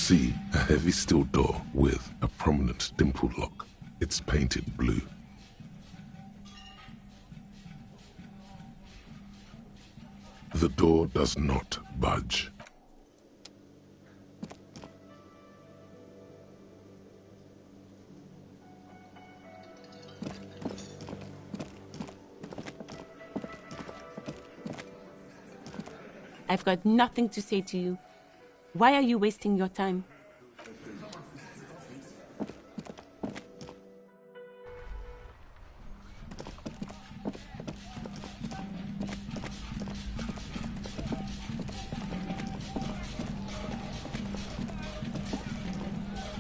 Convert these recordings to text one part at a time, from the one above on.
see a heavy steel door with a prominent dimpled lock. It's painted blue. The door does not budge. I've got nothing to say to you. Why are you wasting your time?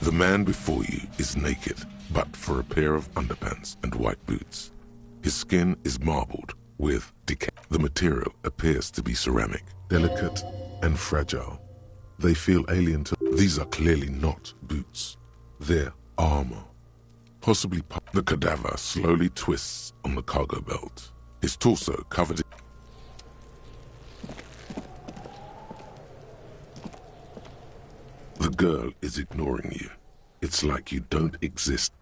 The man before you is naked, but for a pair of underpants and white boots. His skin is marbled with decay. The material appears to be ceramic, delicate and fragile. They feel alien to... These are clearly not boots. They're armor. Possibly... The cadaver slowly twists on the cargo belt. His torso covered in... The girl is ignoring you. It's like you don't exist.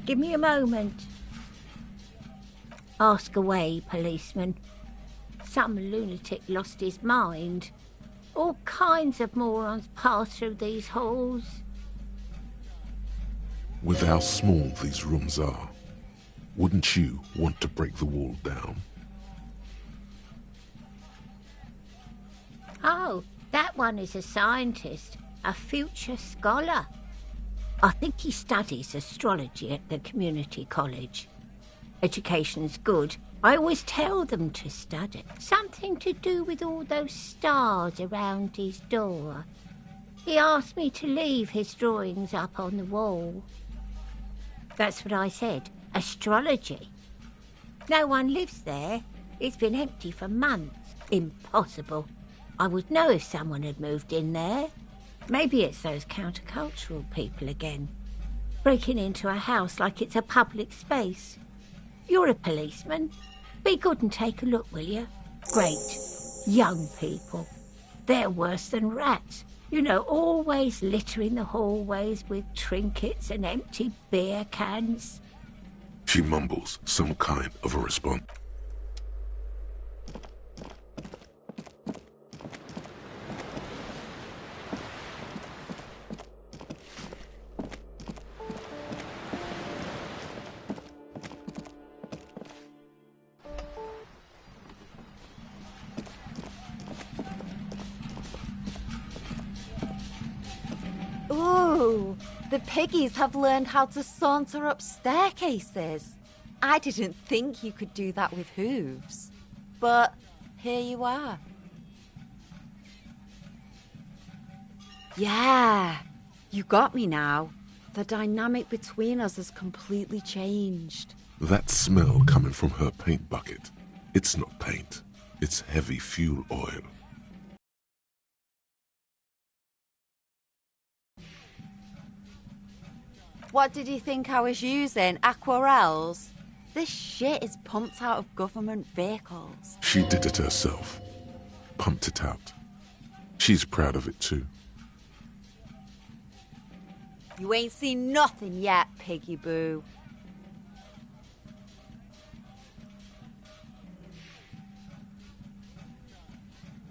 Give me a moment. Ask away, policeman. Some lunatic lost his mind. All kinds of morons pass through these halls. With how small these rooms are, wouldn't you want to break the wall down? Oh, that one is a scientist, a future scholar. I think he studies astrology at the community college. Education's good. I always tell them to study. Something to do with all those stars around his door. He asked me to leave his drawings up on the wall. That's what I said. Astrology. No one lives there. It's been empty for months. Impossible. I would know if someone had moved in there. Maybe it's those countercultural people again, breaking into a house like it's a public space. You're a policeman. Be good and take a look, will you? Great. Young people. They're worse than rats. You know, always littering the hallways with trinkets and empty beer cans. She mumbles some kind of a response. Ooh, the piggies have learned how to saunter up staircases. I didn't think you could do that with hooves. But here you are. Yeah, you got me now. The dynamic between us has completely changed. That smell coming from her paint bucket. It's not paint. It's heavy fuel oil. What did you think I was using? Aquarels? This shit is pumped out of government vehicles. She did it herself. Pumped it out. She's proud of it too. You ain't seen nothing yet, piggy boo.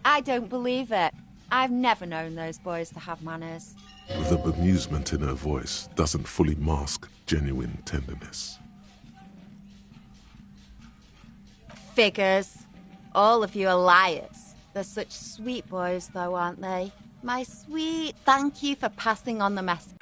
I don't believe it. I've never known those boys to have manners. The bemusement in her voice doesn't fully mask genuine tenderness. Figures. All of you are liars. They're such sweet boys, though, aren't they? My sweet, thank you for passing on the message.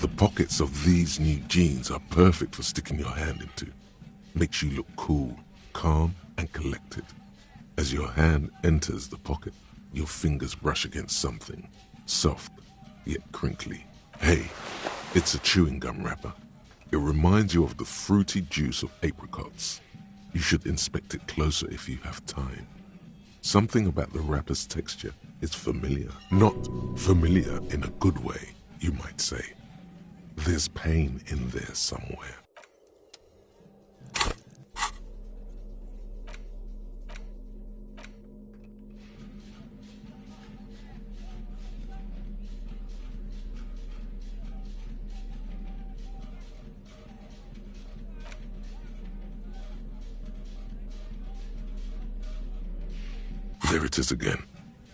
The pockets of these new jeans are perfect for sticking your hand into. Makes you look cool, calm, and collected. As your hand enters the pocket, your fingers brush against something, soft, yet crinkly. Hey, it's a chewing gum wrapper. It reminds you of the fruity juice of apricots. You should inspect it closer if you have time. Something about the wrapper's texture is familiar. Not familiar in a good way, you might say. There's pain in there somewhere. There it is again,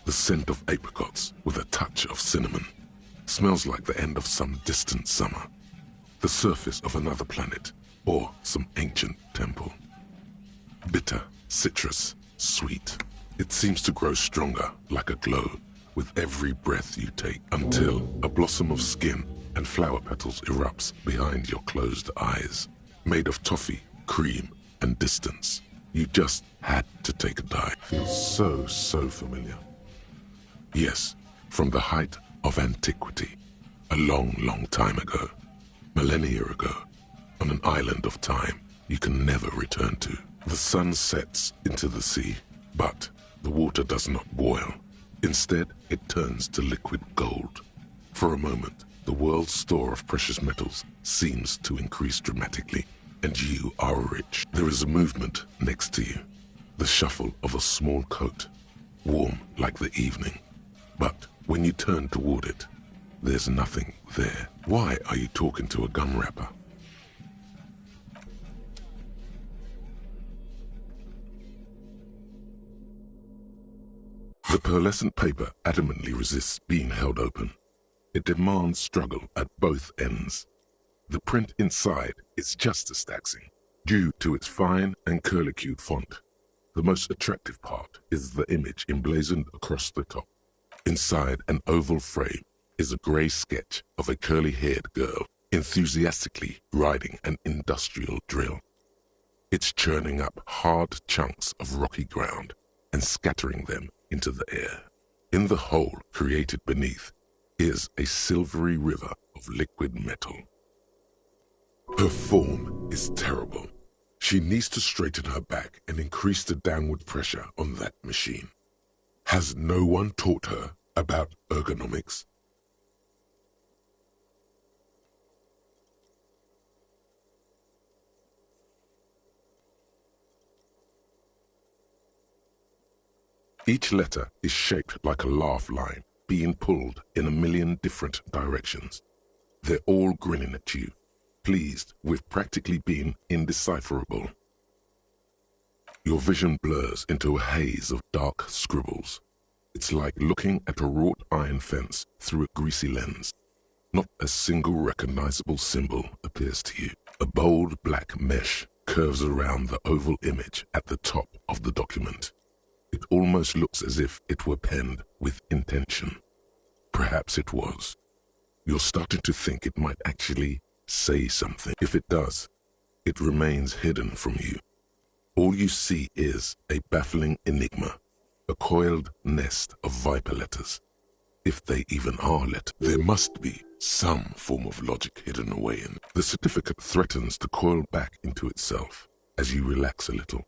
the scent of apricots with a touch of cinnamon. Smells like the end of some distant summer, the surface of another planet, or some ancient temple. Bitter, citrus, sweet. It seems to grow stronger, like a glow, with every breath you take, until a blossom of skin and flower petals erupts behind your closed eyes. Made of toffee, cream, and distance. You just had to take a dive. Feels so familiar. Yes, from the height of antiquity, a long time ago, millennia ago, on an island of time you can never return to. The sun sets into the sea, but the water does not boil. Instead, it turns to liquid gold. For a moment, the world's store of precious metals seems to increase dramatically, and you are rich. There is a movement next to you, the shuffle of a small coat, warm like the evening. But when you turn toward it, there's nothing there. Why are you talking to a gum wrapper? The pearlescent paper adamantly resists being held open. It demands struggle at both ends. The print inside is just as taxing, due to its fine and curlicued font. The most attractive part is the image emblazoned across the top. Inside an oval frame is a grey sketch of a curly-haired girl enthusiastically riding an industrial drill. It's churning up hard chunks of rocky ground and scattering them into the air. In the hole created beneath is a silvery river of liquid metal. Her form is terrible. She needs to straighten her back and increase the downward pressure on that machine. Has no one taught her about ergonomics? Each letter is shaped like a laugh line, being pulled in a million different directions. They're all grinning at you, pleased with practically being indecipherable. Your vision blurs into a haze of dark scribbles. It's like looking at a wrought iron fence through a greasy lens. Not a single recognizable symbol appears to you. A bold black mesh curves around the oval image at the top of the document. It It almost looks as if it were penned with intention. Perhaps it was. You're starting to think it might actually say something. If it does, it remains hidden from you. All you see is a baffling enigma, a coiled nest of viper letters. If they even are letters, there must be some form of logic hidden away in it. The certificate threatens to coil back into itself as you relax a little.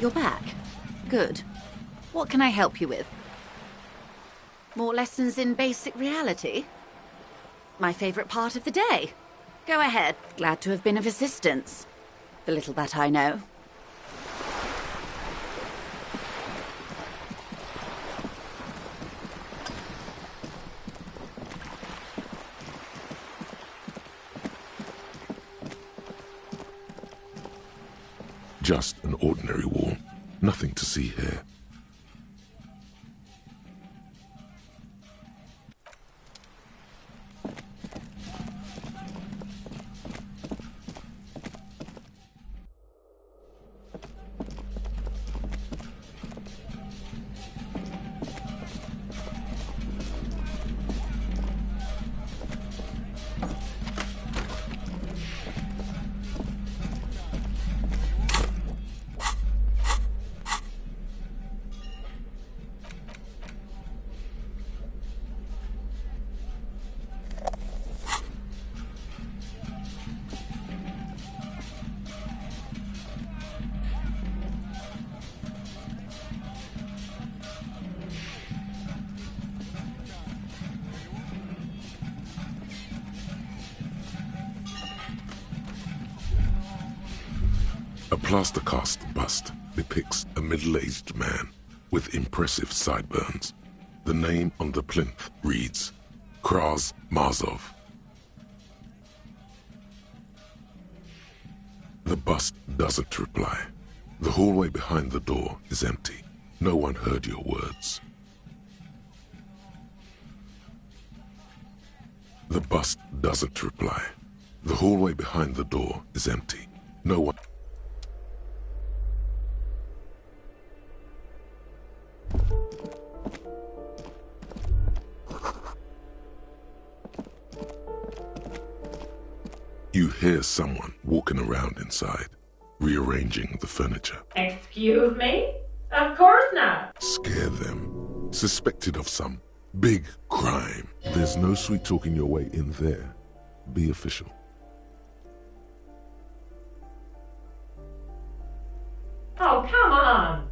You're back. Good. What can I help you with? More lessons in basic reality? My favourite part of the day. Go ahead. Glad to have been of assistance. The little that I know. Just an ordinary wall. Nothing to see here. A plaster cast bust depicts a middle-aged man with impressive sideburns. The name on the plinth reads Kraz Marzov. The bust doesn't reply. The hallway behind the door is empty. No one heard your words. The bust doesn't reply. The hallway behind the door is empty. No one... You hear someone walking around inside, rearranging the furniture. Excuse me? Of course not. Scare them. Suspected of some big crime. There's no sweet talking your way in there. Be official. Oh, come on.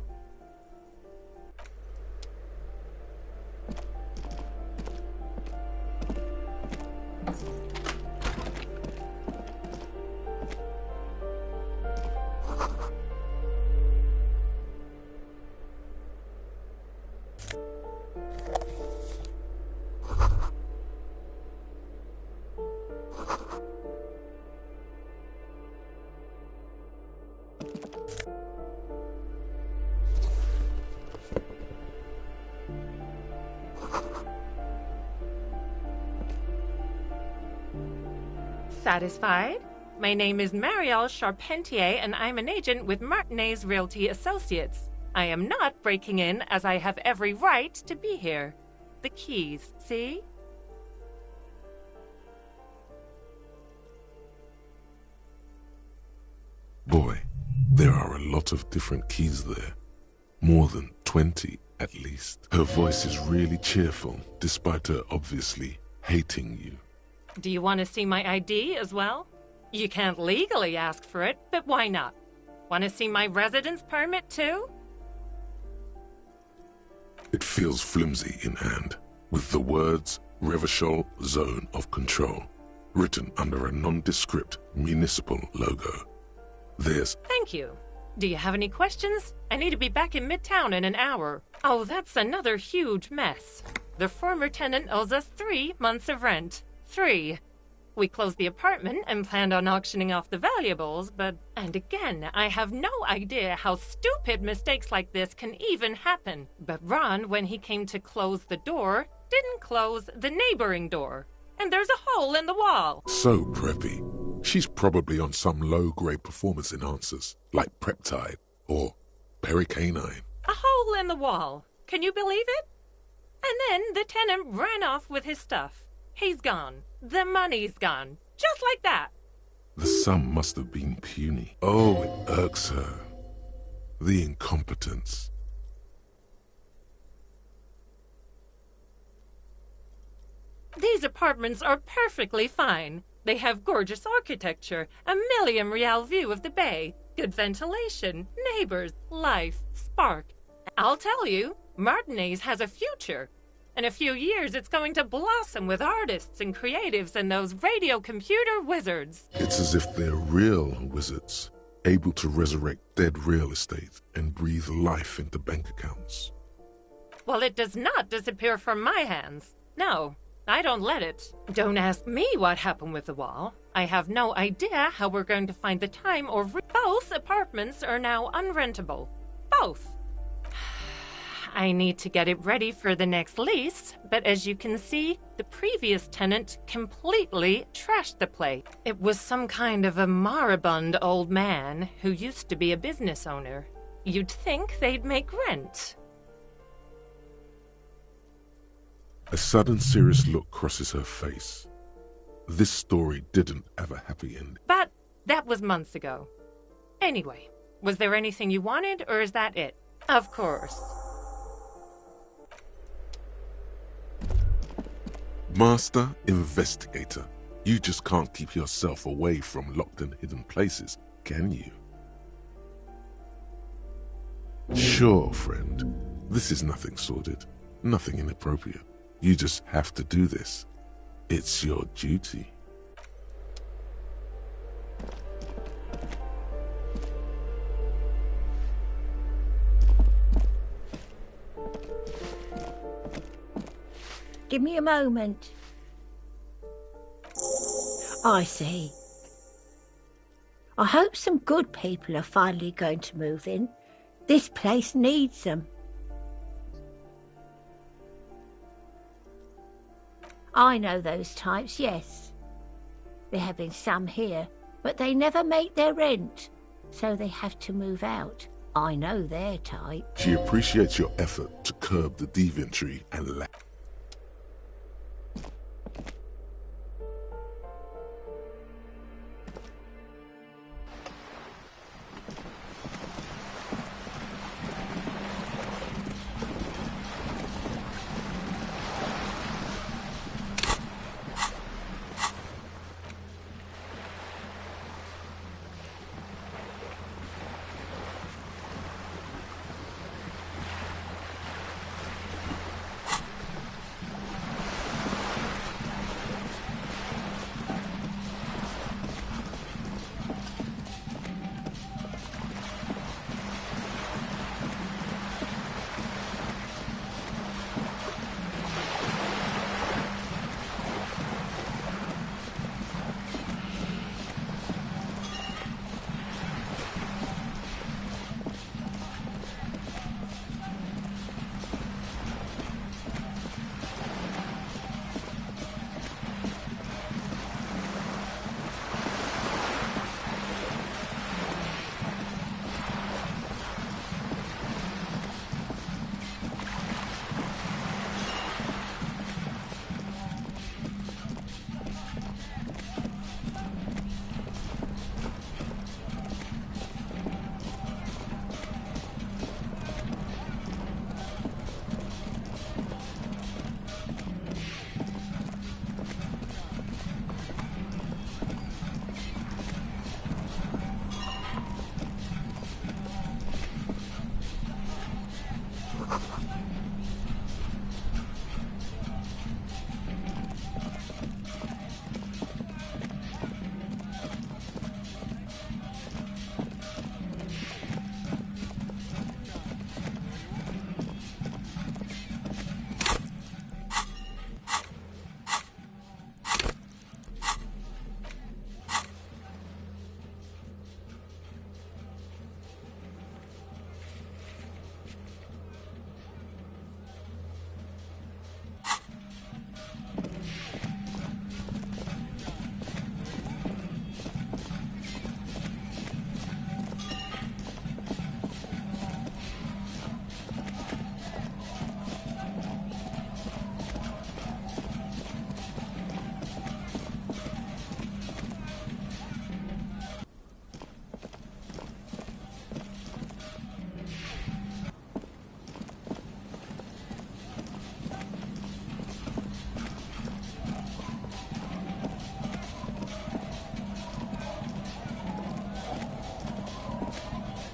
Satisfied? My name is Marielle Charpentier, and I'm an agent with Martinez Realty Associates. I am not breaking in, as I have every right to be here. The keys, see? Boy, there are a lot of different keys there. More than 20. at least. Her voice is really cheerful, despite her obviously hating you. Do you want to see my ID as well? You can't legally ask for it, but why not? Want to see my residence permit too? It feels flimsy in hand, with the words Revachol Zone of Control written under a nondescript municipal logo. There's... Thank you. Do you have any questions? I need to be back in Midtown in an hour. Oh, that's another huge mess. The former tenant owes us 3 months of rent. 3. We closed the apartment and planned on auctioning off the valuables, but... And again, I have no idea how stupid mistakes like this can even happen. But Ron, when he came to close the door, didn't close the neighboring door. And there's a hole in the wall. So preppy. She's probably on some low-grade performance enhancers, like Peptide or Pericanine. A hole in the wall. Can you believe it? And then the tenant ran off with his stuff. He's gone. The money's gone. Just like that. The sum must have been puny. Oh, it irks her. The incompetence. These apartments are perfectly fine. They have gorgeous architecture, a million-real view of the bay, good ventilation, neighbors, life, spark. I'll tell you, Martinez has a future. In a few years, it's going to blossom with artists and creatives and those radio computer wizards. It's as if they're real wizards, able to resurrect dead real estate and breathe life into bank accounts. Well, it does not disappear from my hands. No. I don't let it. Don't ask me what happened with the wall. I have no idea how we're going to find the time or... Both apartments are now unrentable. Both. I need to get it ready for the next lease, but as you can see, the previous tenant completely trashed the place. It was some kind of a moribund old man who used to be a business owner. You'd think they'd make rent. A sudden serious look crosses her face. This story didn't have a happy ending. But that was months ago. Anyway, was there anything you wanted, or is that it? Of course. Master Investigator, you just can't keep yourself away from locked and hidden places, can you? Sure, friend. This is nothing sordid, nothing inappropriate. You just have to do this. It's your duty. Give me a moment. I see. I hope some good people are finally going to move in. This place needs them. I know those types, yes. There have been some here, but they never make their rent, so they have to move out. I know their type. She appreciates your effort to curb the deviantry and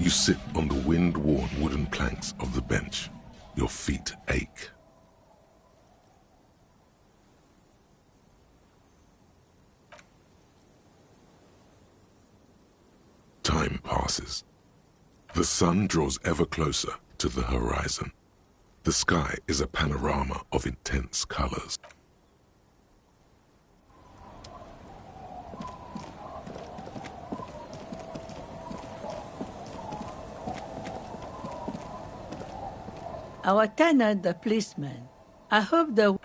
You sit on the wind-worn wooden planks of the bench. Your feet ache. Time passes. The sun draws ever closer to the horizon. The sky is a panorama of intense colors. Our tenant, the policeman. I hope the...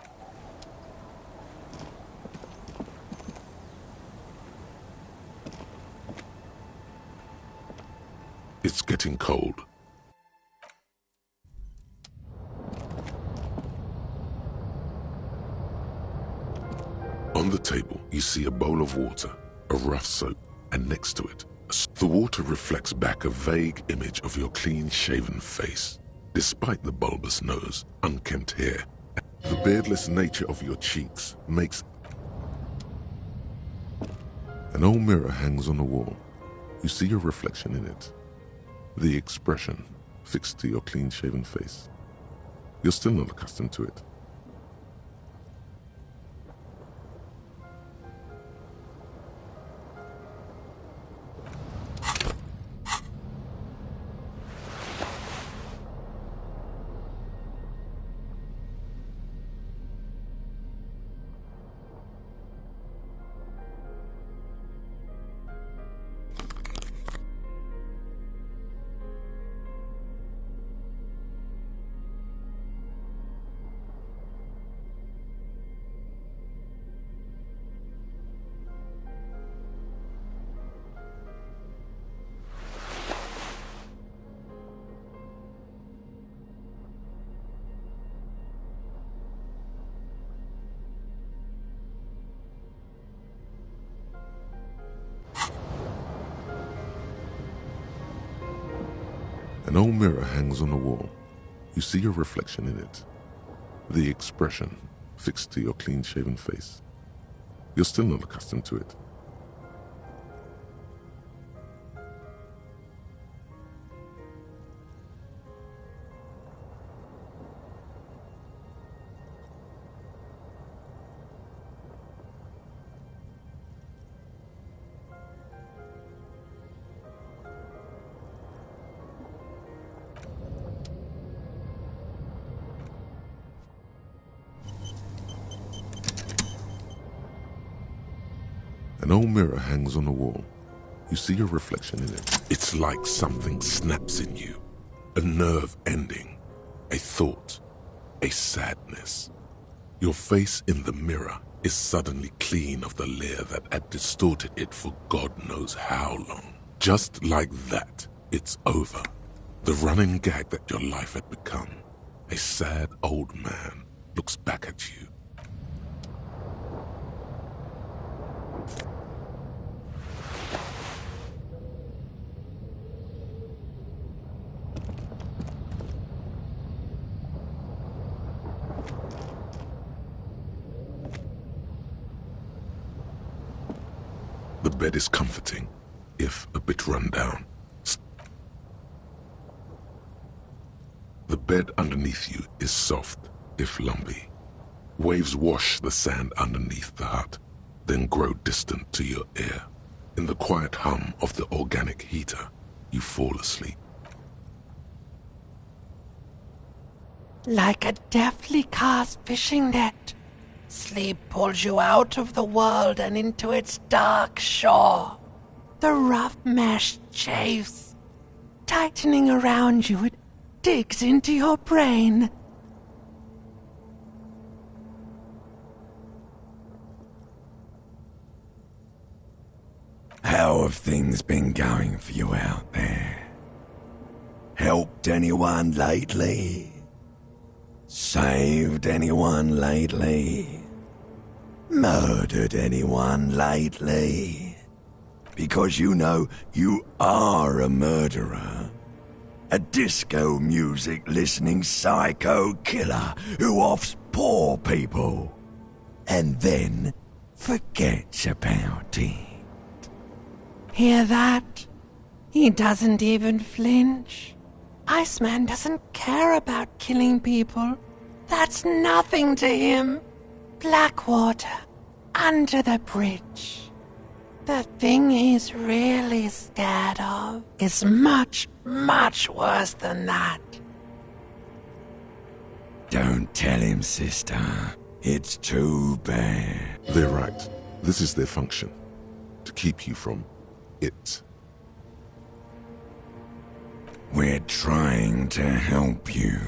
It's getting cold. On the table, you see a bowl of water, a rough soap, and next to it, the water reflects back a vague image of your clean-shaven face. Despite the bulbous nose, unkempt hair, the beardless nature of your cheeks makes... An old mirror hangs on the wall. You see your reflection in it. The expression fixed to your clean-shaven face. You're still not accustomed to it. An old mirror hangs on the wall. You see your reflection in it. The expression fixed to your clean-shaven face. You're still not accustomed to it. An old mirror hangs on the wall. You see your reflection in it. It's like something snaps in you. A nerve ending. A thought. A sadness. Your face in the mirror is suddenly clean of the layer that had distorted it for God knows how long. Just like that, it's over. The running gag that your life had become. A sad old man looks back at you. The bed is comforting, if a bit run down. The bed underneath you is soft, if lumpy. Waves wash the sand underneath the hut, then grow distant to your ear. In the quiet hum of the organic heater, you fall asleep. Like a deftly cast fishing net, sleep pulls you out of the world and into its dark shore. The rough mesh chafes, tightening around you, it digs into your brain. How have things been going for you out there? Helped anyone lately? Saved anyone lately? Murdered anyone lately? Because you know you are a murderer. A disco music listening psycho killer who offs poor people and then forgets about it. Hear that? He doesn't even flinch. Iceman doesn't care about killing people. That's nothing to him. Blackwater, under the bridge. The thing he's really scared of is much, much worse than that. Don't tell him, sister. It's too bad. They're right. This is their function. To keep you from it. We're trying to help you.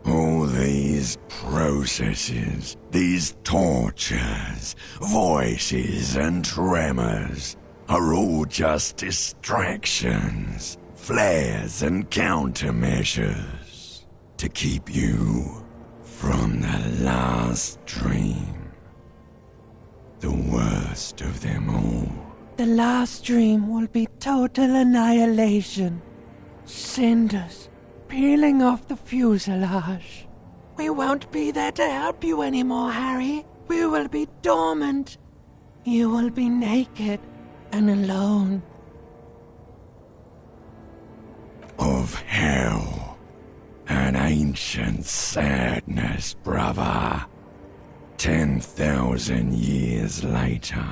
All these processes, these tortures, voices and tremors are all just distractions, flares and countermeasures to keep you from the last dream. The worst of them all. The last dream will be total annihilation. Cinders peeling off the fuselage. We won't be there to help you anymore, Harry. We will be dormant. You will be naked and alone. Of hell. An ancient sadness, brother. 10,000 years later,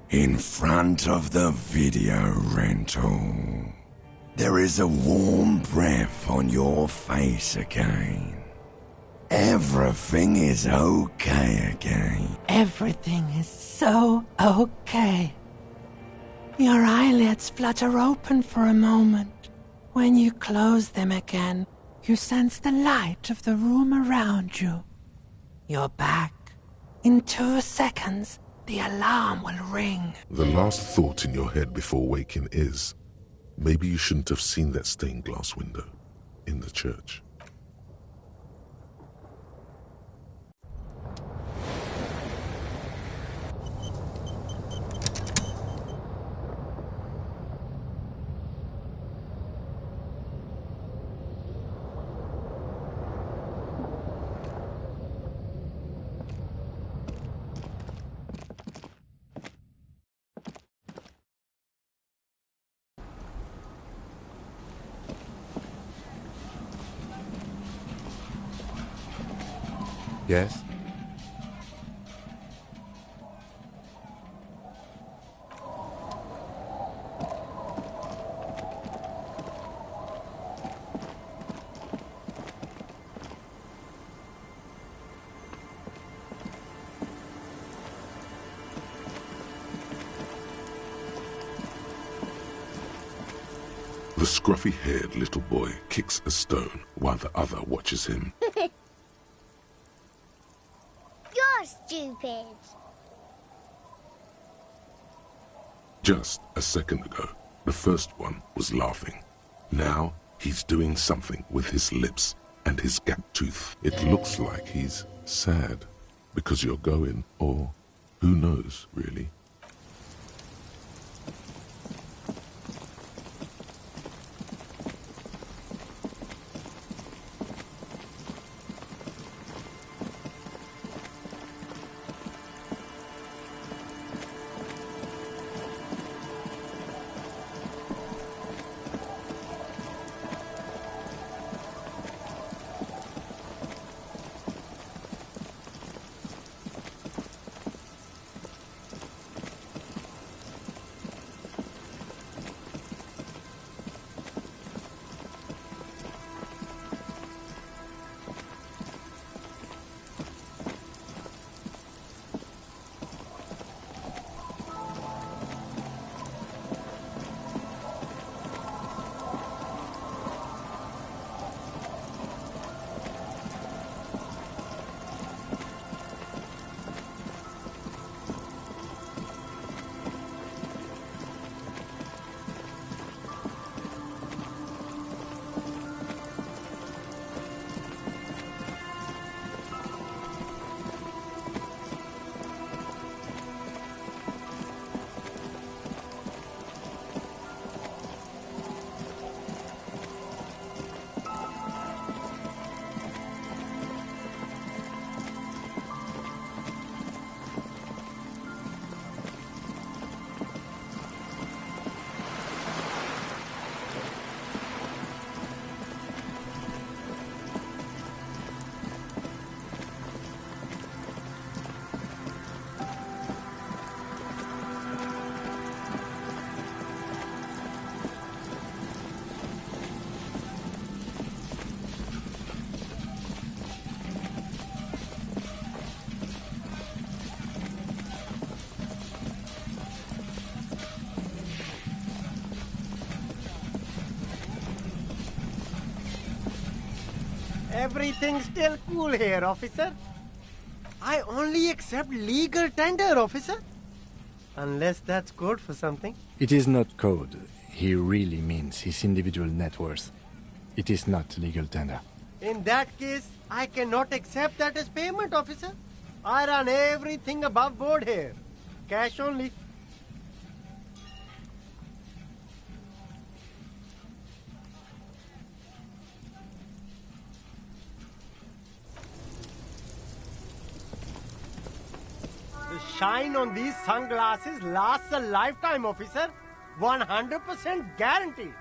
in front of the video rental, there is a warm breath on your face again. Everything is okay again. Everything is so okay. Your eyelids flutter open for a moment. When you close them again, you sense the light of the room around you. You're back. In 2 seconds, the alarm will ring. The last thought in your head before waking is, maybe you shouldn't have seen that stained glass window in the church. Yes? The scruffy-haired little boy kicks a stone while the other watches him. You're stupid. Just a second ago, the first one was laughing. Now he's doing something with his lips and his gap tooth. It looks like he's sad because you're going, or who knows, really. Everything's still cool here, officer. I only accept legal tender, officer. Unless that's code for something. It is not code. He really means his individual net worth. It is not legal tender. In that case, I cannot accept that as payment, officer. I run everything above board here. Cash only. The shine on these sunglasses lasts a lifetime, officer. 100% guaranteed.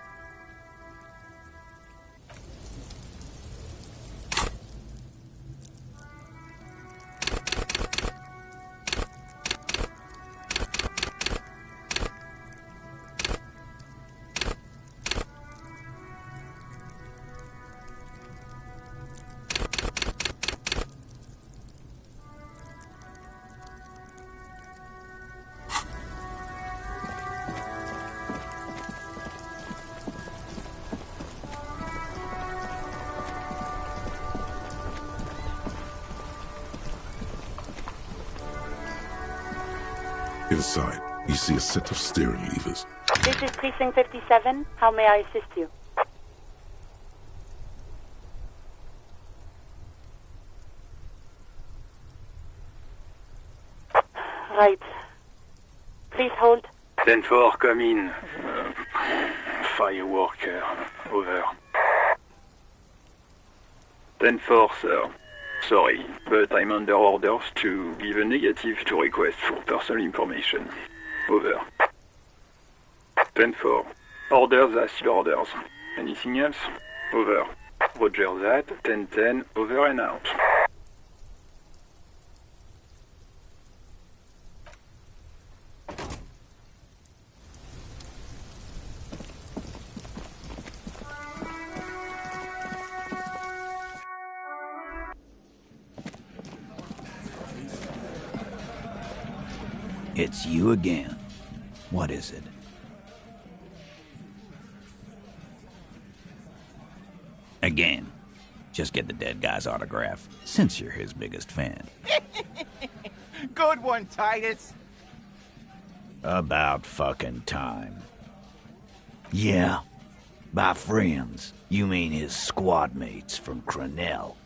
Inside, you see a set of steering levers. This is Precinct 57. How may I assist you? Right. Please hold. 10-4, come in. Fireworker, over. 10-4, sir. Sorry, but I'm under orders to give a negative to request for personal information. Over. 10-4. Orders are still orders. Anything else? Over. Roger that. 10-10, over and out. It's you again. What is it? Again. Just get the dead guy's autograph, since you're his biggest fan. Good one, Titus. About fucking time. Yeah. By friends, you mean his squad mates from Crenell.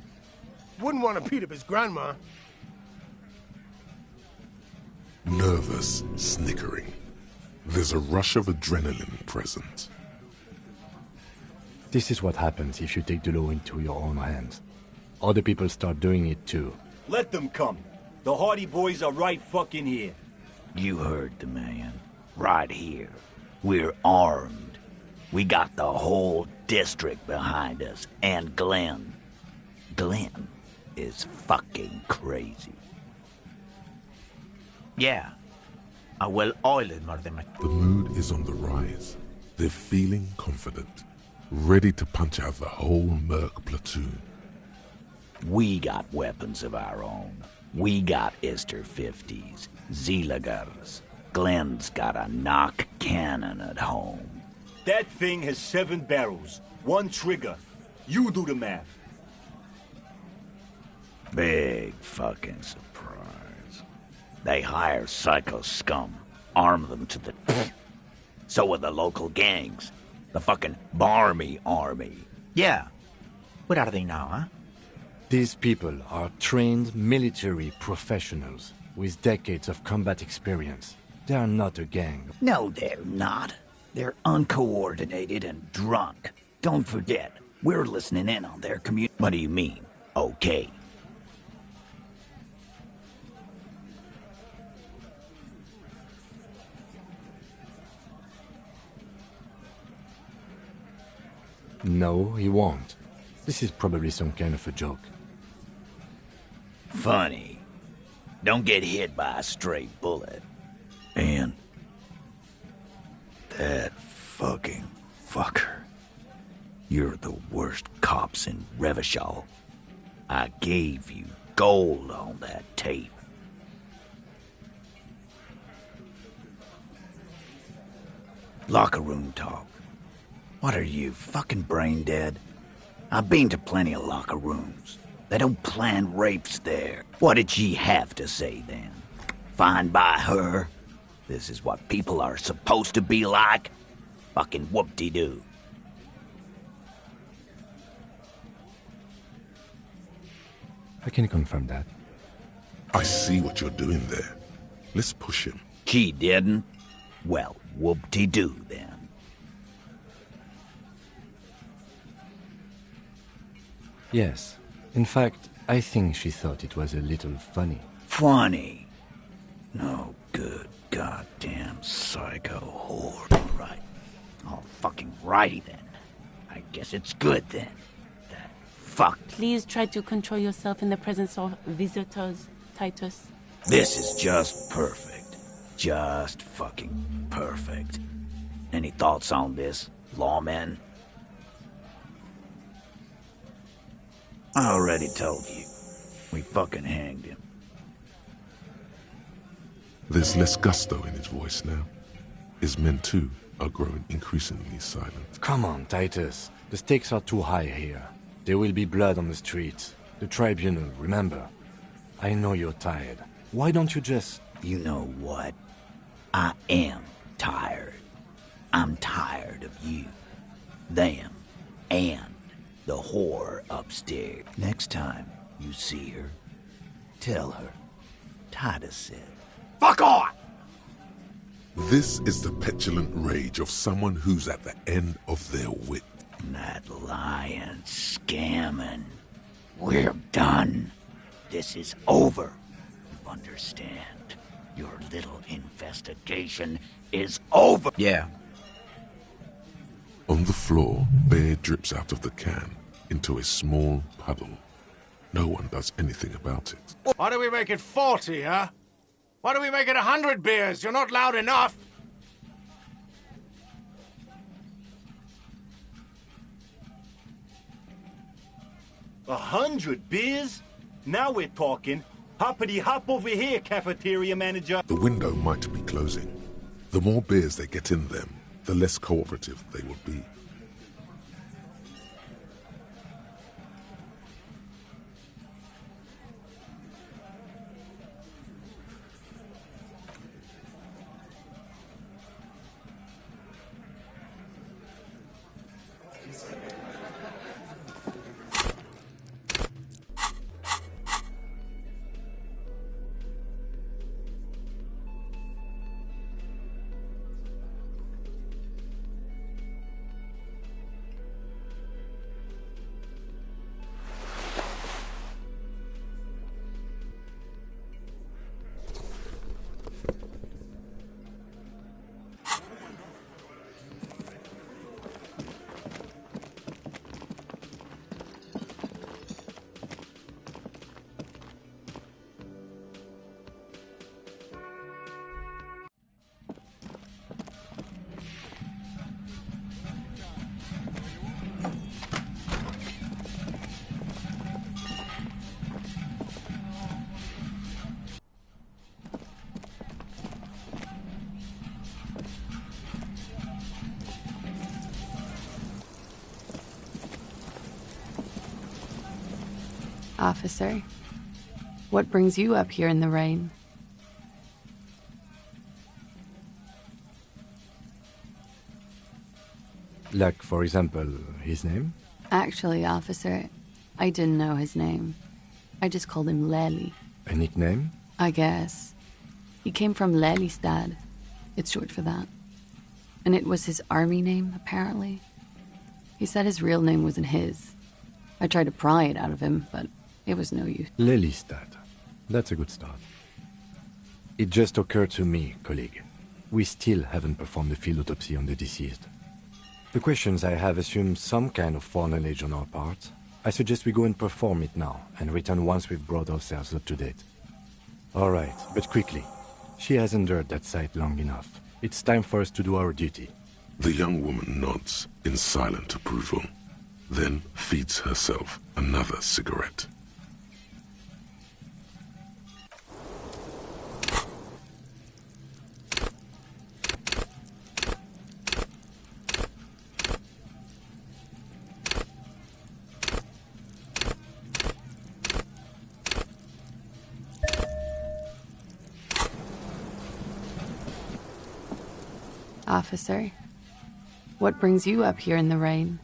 Wouldn't want to beat up his grandma. Nervous, snickering. There's a rush of adrenaline present. This is what happens if you take the law into your own hands. Other people start doing it too. Let them come. The Hardy Boys are right fucking here. You heard the man. Right here. We're armed. We got the whole district behind us. And Glenn. Glenn is fucking crazy. Yeah. The mood is on the rise. They're feeling confident, ready to punch out the whole Merc platoon. We got weapons of our own. We got Ister 50s, Zeelagers. Glenn's got a knock cannon at home. That thing has 7 barrels, 1 trigger. You do the math. Big fucking surprise. They hire psycho scum, arm them to the... So are the local gangs. The fucking Barmy Army. Yeah. What are they now, huh? These people are trained military professionals with decades of combat experience. They are not a gang. No, they're not. They're uncoordinated and drunk. Don't forget, we're listening in on their community. What do you mean, okay? No, he won't. This is probably some kind of a joke. Funny. Don't get hit by a stray bullet. And that fucking fucker. You're the worst cops in Revachol. I gave you gold on that tape. Locker room talk. What are you, fucking brain dead? I've been to plenty of locker rooms. They don't plan rapes there. What did she have to say then? Fine by her? This is what people are supposed to be like? Fucking whoop-de-doo. I can confirm that. I see what you're doing there. Let's push him. She didn't? Well, whoop-de-doo then. Yes. In fact, I think she thought it was a little funny. Funny? No good goddamn psycho whore. Right. Oh, fucking righty then. I guess it's good then. That fuck. Please try to control yourself in the presence of visitors, Titus. This is just perfect. Just fucking perfect. Any thoughts on this, lawmen? I already told you. We fucking hanged him. There's less gusto in his voice now. His men, too, are growing increasingly silent. Come on, Titus. The stakes are too high here. There will be blood on the streets. The tribunal, remember. I know you're tired. Why don't you just... You know what? I am tired. I'm tired of you, them, and the whore upstairs. Next time you see her, tell her Titus said, "Fuck off!" This is the petulant rage of someone who's at the end of their wit. That lying, scamming. We're done. This is over. You understand? Your little investigation is over. Yeah. On the floor, beer drips out of the can into a small puddle. No one does anything about it. Why do we make it 40, huh? Why do we make it 100 beers? You're not loud enough. A 100 beers? Now we're talking. Hoppity hop over here, cafeteria manager. The window might be closing. The more beers they get in them, the less cooperative they will be. Officer, what brings you up here in the rain? Like, for example, his name? Actually, officer, I didn't know his name. I just called him Lely. A nickname? I guess. He came from Lelystad. It's short for that. And it was his army name, apparently. He said his real name wasn't his. I tried to pry it out of him, but it was no use. Lelystad. That's a good start. It just occurred to me, colleague. We still haven't performed a field autopsy on the deceased. The questions I have assume some kind of foreknowledge on our part. I suggest we go and perform it now, and return once we've brought ourselves up to date. Alright, but quickly. She has endured that sight long enough. It's time for us to do our duty. The young woman nods in silent approval, then feeds herself another cigarette. Officer, what brings you up here in the rain?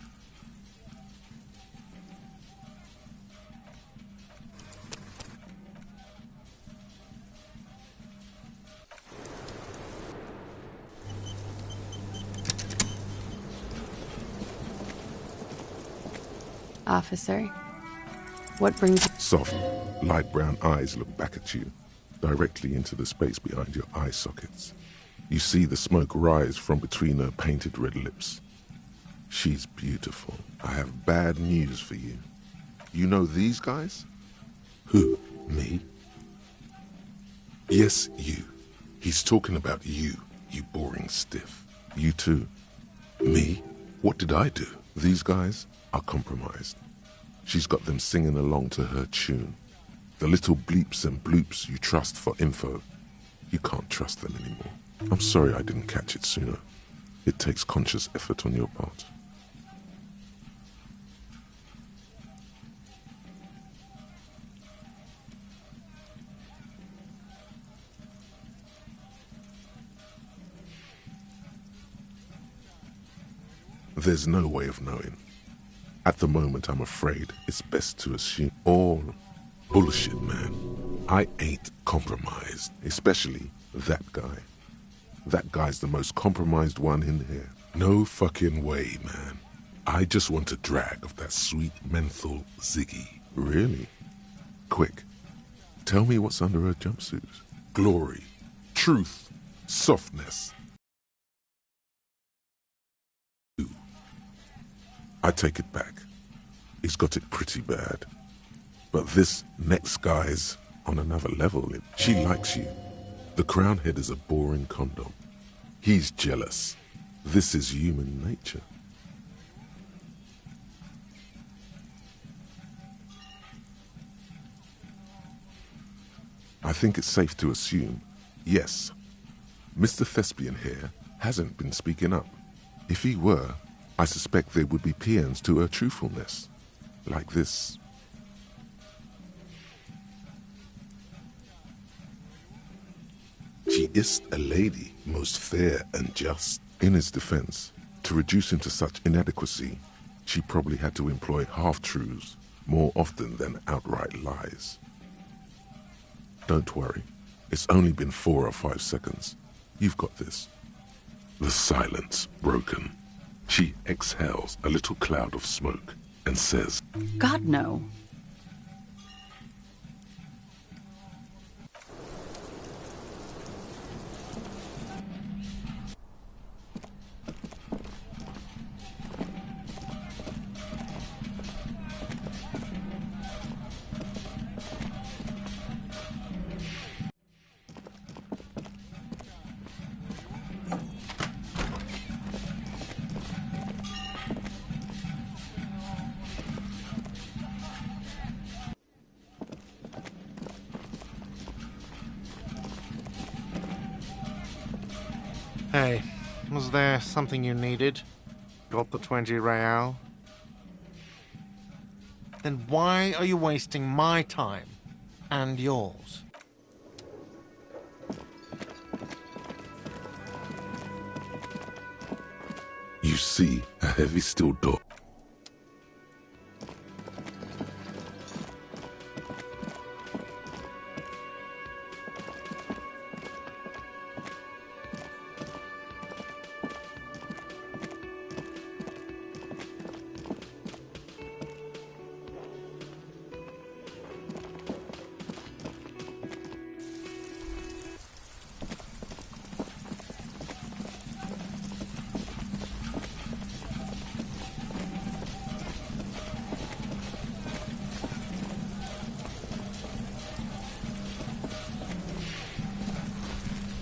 Officer, what brings you... Soft, light brown eyes look back at you, directly into the space behind your eye sockets. You see the smoke rise from between her painted red lips. She's beautiful. I have bad news for you. You know these guys? Who? Me? Yes, you. He's talking about you, you boring stiff. You too. Me? What did I do? These guys are compromised. She's got them singing along to her tune. The little bleeps and bloops you trust for info, you can't trust them anymore. I'm sorry I didn't catch it sooner. It takes conscious effort on your part. There's no way of knowing. At the moment, I'm afraid it's best to assume all bullshit, man. I ain't compromised, especially that guy. That guy's the most compromised one in here. No fucking way, man. I just want a drag of that sweet menthol Ziggy. Really? Quick, tell me what's under her jumpsuit. Glory, truth, softness. I take it back. He's got it pretty bad. But this next guy's on another level. She likes you. The crown head is a boring condom. He's jealous. This is human nature. I think it's safe to assume, yes, Mr. Thespian here hasn't been speaking up. If he were, I suspect there would be paeans to her truthfulness. Like this. She is a lady, most fair and just. In his defense, to reduce him to such inadequacy, she probably had to employ half-truths more often than outright lies. Don't worry, it's only been 4 or 5 seconds. You've got this. The silence broken. She exhales a little cloud of smoke and says, God, no. Hey, was there something you needed? Got the 20 real? Then why are you wasting my time and yours? You see a heavy steel door.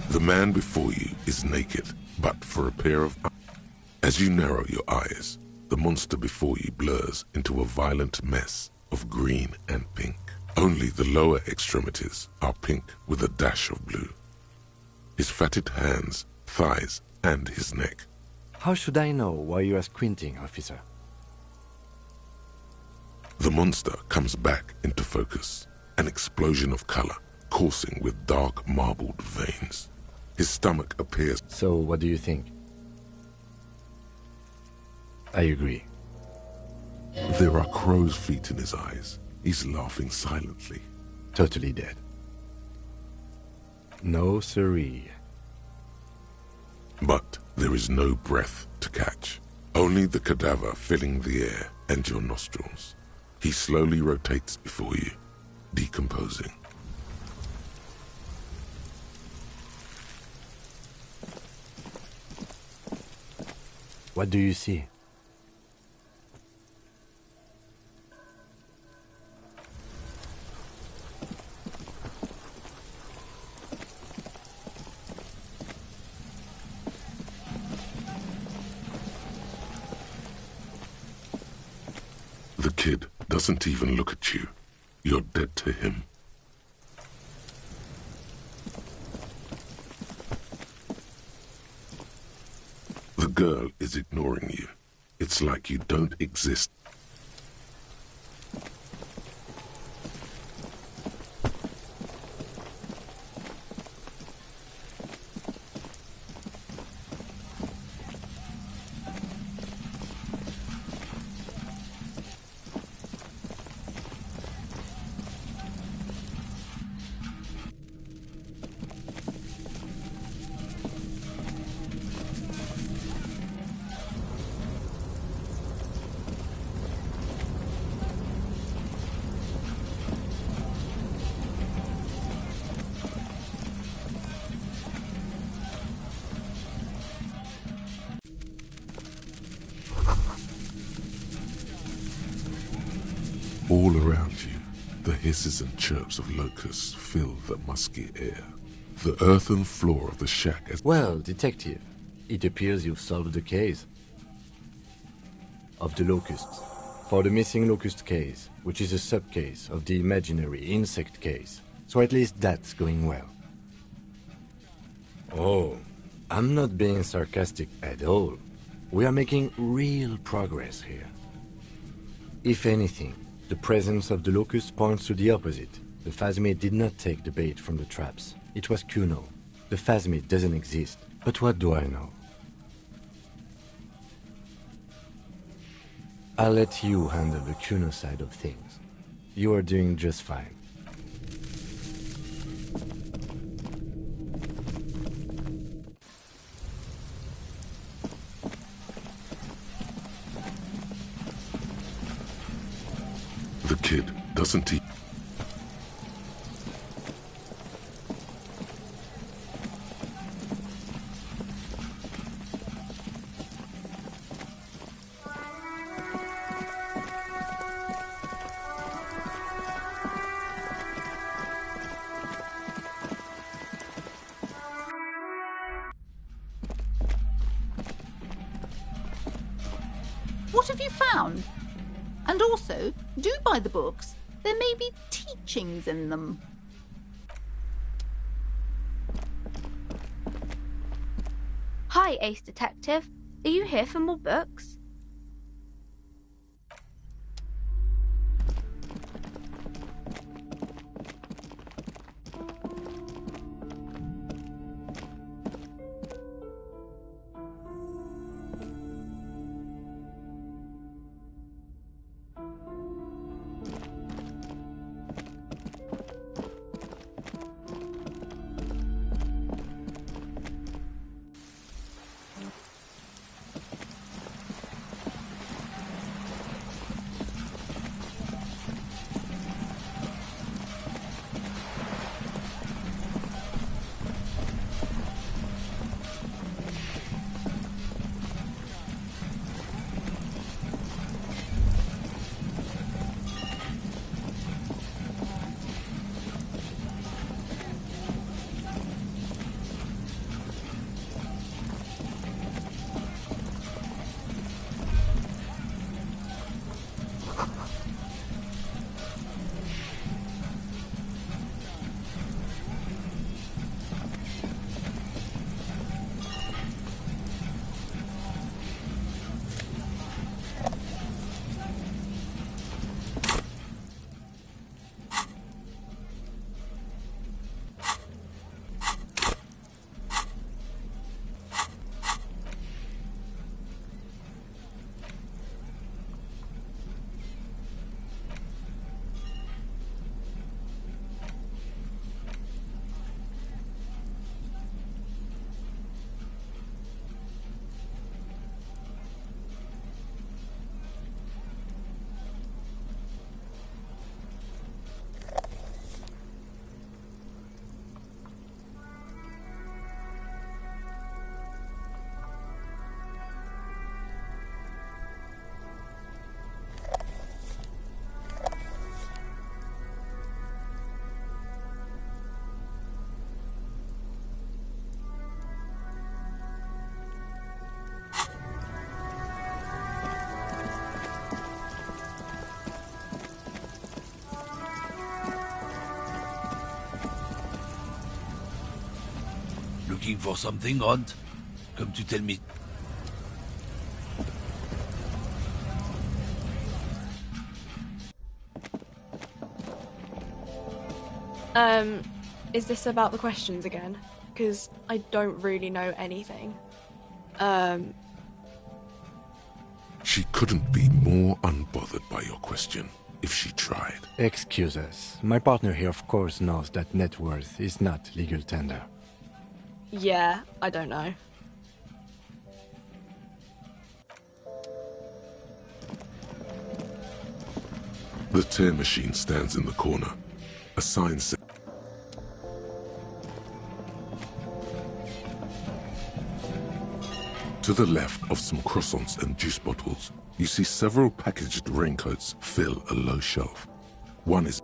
The man before you is naked, but for a pair of eyes. As you narrow your eyes, the monster before you blurs into a violent mess of green and pink. Only the lower extremities are pink with a dash of blue. His fatted hands, thighs, and his neck. How should I know why you are squinting, officer? The monster comes back into focus, an explosion of color, coursing with dark marbled veins. His stomach appears... So, what do you think? I agree. There are crow's feet in his eyes. He's laughing silently. Totally dead. No siree. But there is no breath to catch. Only the cadaver filling the air and your nostrils. He slowly rotates before you, decomposing. What do you see? The kid doesn't even look at you. You're dead to him. The girl is ignoring you. It's like you don't exist. All around you, the hisses and chirps of locusts fill the musky air. The earthen floor of the shack is... Well, detective, it appears you've solved the case of the locusts. For the missing locust case, which is a sub-case of the imaginary insect case. So at least that's going well. Oh, I'm not being sarcastic at all. We are making real progress here. If anything, the presence of the locust points to the opposite. The phasmid did not take the bait from the traps. It was Kuno. The phasmid doesn't exist. But what do I know? I'll let you handle the Kuno side of things. You are doing just fine. The kid doesn't eat. What have you found? And also, do buy the books. There may be teachings in them. Hi, Ace Detective. Are you here for more books? looking for something odd? Come to tell me. Is this about the questions again? Because I don't really know anything. She couldn't be more unbothered by your question if she tried. Excuse us. My partner here of course knows that net worth is not legal tender. Yeah, I don't know. The tear machine stands in the corner. A sign says, to the left of some croissants and juice bottles, you see several packaged raincoats fill a low shelf. One is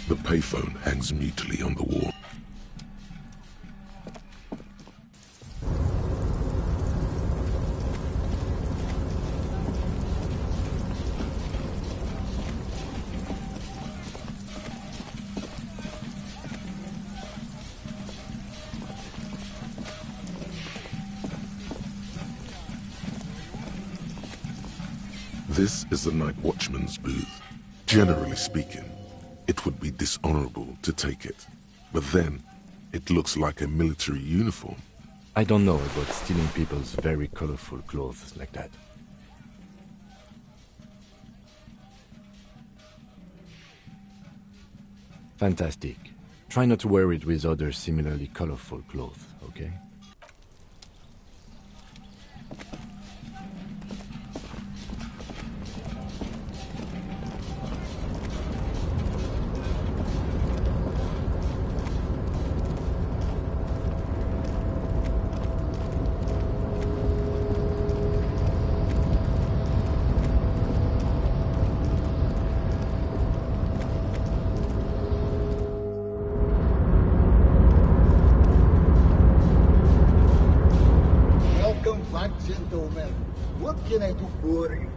the payphone hangs mutely on the wall. This is the night watchman's booth. Generally speaking, it would be dishonorable to take it. But then, it looks like a military uniform. I don't know about stealing people's very colorful clothes like that. Fantastic. Try not to wear it with other similarly colorful clothes, okay? Gentlemen, what can I do for you?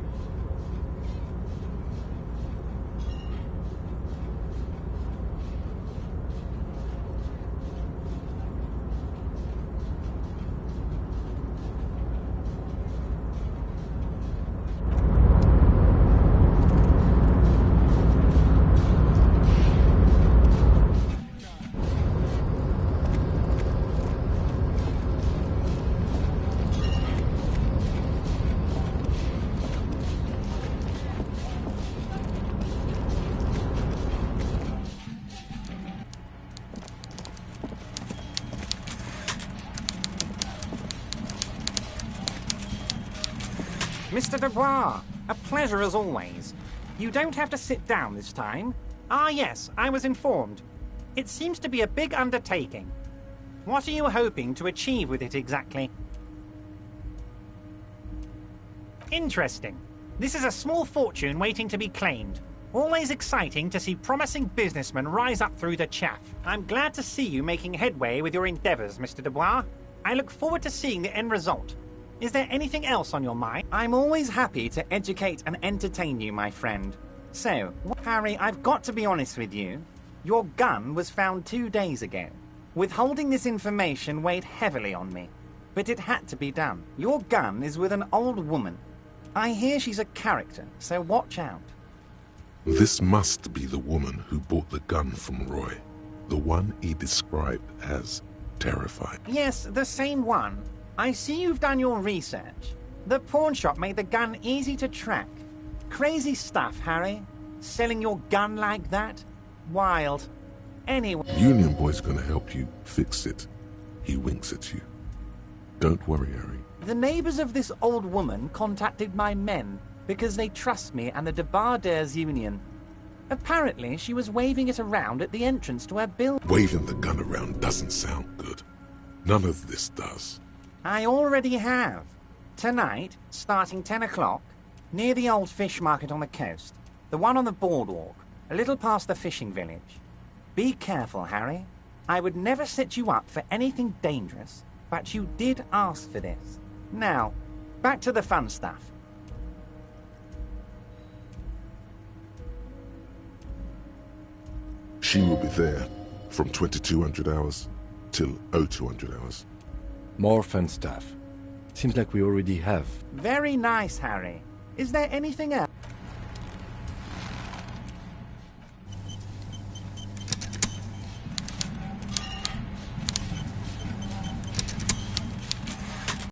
Mr. Dubois, a pleasure as always. You don't have to sit down this time. Ah, yes, I was informed. It seems to be a big undertaking. What are you hoping to achieve with it exactly? Interesting. This is a small fortune waiting to be claimed. Always exciting to see promising businessmen rise up through the chaff. I'm glad to see you making headway with your endeavors, Mr. Dubois. I look forward to seeing the end result. Is there anything else on your mind? I'm always happy to educate and entertain you, my friend. So, Harry, I've got to be honest with you. Your gun was found 2 days ago. Withholding this information weighed heavily on me. But it had to be done. Your gun is with an old woman. I hear she's a character, so watch out. This must be the woman who bought the gun from Roy. The one he described as terrifying. Yes, the same one. I see you've done your research. The pawn shop made the gun easy to track. Crazy stuff, Harry. Selling your gun like that? Wild. Anyway... Union Boy's gonna help you fix it. He winks at you. Don't worry, Harry. The neighbors of this old woman contacted my men because they trust me and the Debardeurs Union. Apparently, she was waving it around at the entrance to her building. Waving the gun around doesn't sound good. None of this does. I already have. Tonight, starting 10 o'clock, Near the old fish market on the coast. The one on the boardwalk, a little past the fishing village. Be careful, Harry. I would never set you up for anything dangerous, but you did ask for this. Now, back to the fun stuff. She will be there from 2200 hours till 0200 hours. More fun stuff. Seems like we already have. Very nice, Harry. Is there anything else?